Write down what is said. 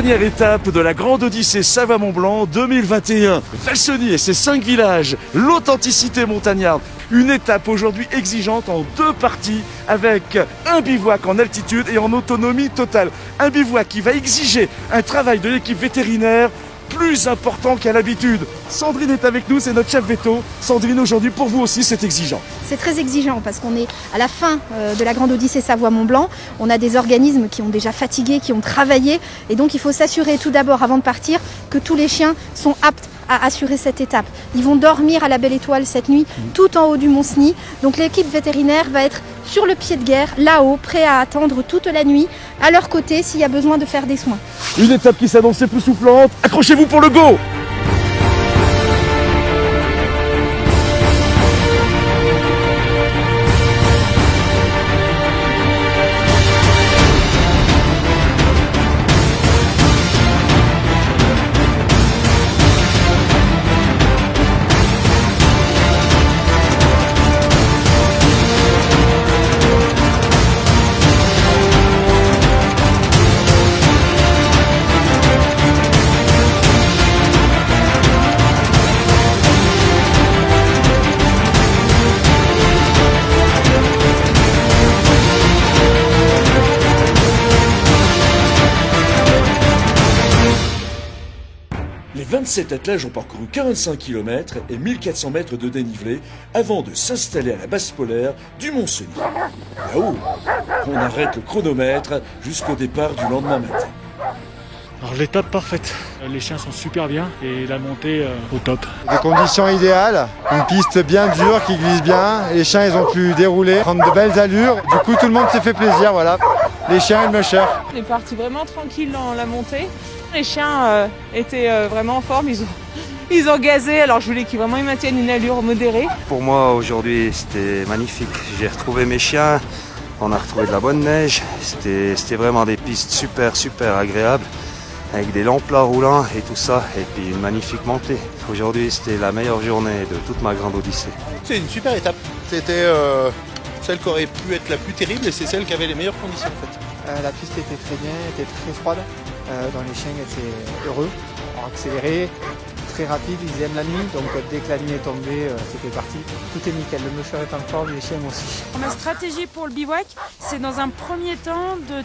dernière étape de la Grande Odyssée Savoie-Mont-Blanc 2021. Valseny et ses 5 villages, l'authenticité montagnarde. Une étape aujourd'hui exigeante en 2 parties avec un bivouac en altitude et en autonomie totale. Un bivouac qui va exiger un travail de l'équipe vétérinaire plus important qu'à l'habitude. Sandrine est avec nous, c'est notre chef veto. Sandrine, aujourd'hui, pour vous aussi, c'est exigeant. C'est très exigeant parce qu'on est à la fin de la Grande Odyssée Savoie-Mont-Blanc. On a des organismes qui ont déjà fatigué, qui ont travaillé. Et donc, il faut s'assurer tout d'abord, avant de partir, que tous les chiens sont aptes à assurer cette étape. Ils vont dormir à la Belle Étoile cette nuit, tout en haut du Mont Cenis. Donc, l'équipe vétérinaire va être sur le pied de guerre, là-haut, prêt à attendre toute la nuit, à leur côté, s'il y a besoin de faire des soins. Une étape qui s'annonce époustouflante. Accrochez-vous pour le go! Les 27 attelages ont parcouru 45 km et 1400 mètres de dénivelé avant de s'installer à la base polaire du Mont Cenis. Là-haut, on arrête le chronomètre jusqu'au départ du lendemain matin. Alors l'étape parfaite, les chiens sont super bien et la montée au top. Des conditions idéales, une piste bien dure qui glisse bien, les chiens ils ont pu dérouler, prendre de belles allures, du coup tout le monde s'est fait plaisir, voilà. Les chiens et le musher. On est parti vraiment tranquille dans la montée. Les chiens étaient vraiment en forme, ils ont gazé, alors je voulais qu'ils vraiment ils maintiennent une allure modérée. Pour moi aujourd'hui c'était magnifique, j'ai retrouvé mes chiens, on a retrouvé de la bonne neige, c'était vraiment des pistes super agréables, avec des longs plats roulants et tout ça, et puis une magnifique montée. Aujourd'hui c'était la meilleure journée de toute ma Grande Odyssée. C'est une super étape, c'était celle qui aurait pu être la plus terrible et c'est celle qui avait les meilleures conditions en fait. La piste était très bien, était très froide. Dans les chiens étaient heureux, ont accéléré, très rapide, ils aiment la nuit, donc dès que la nuit est tombée, c'était parti. Tout est nickel, le musher est en forme, les chiens aussi. Ma stratégie pour le bivouac, c'est dans un premier temps de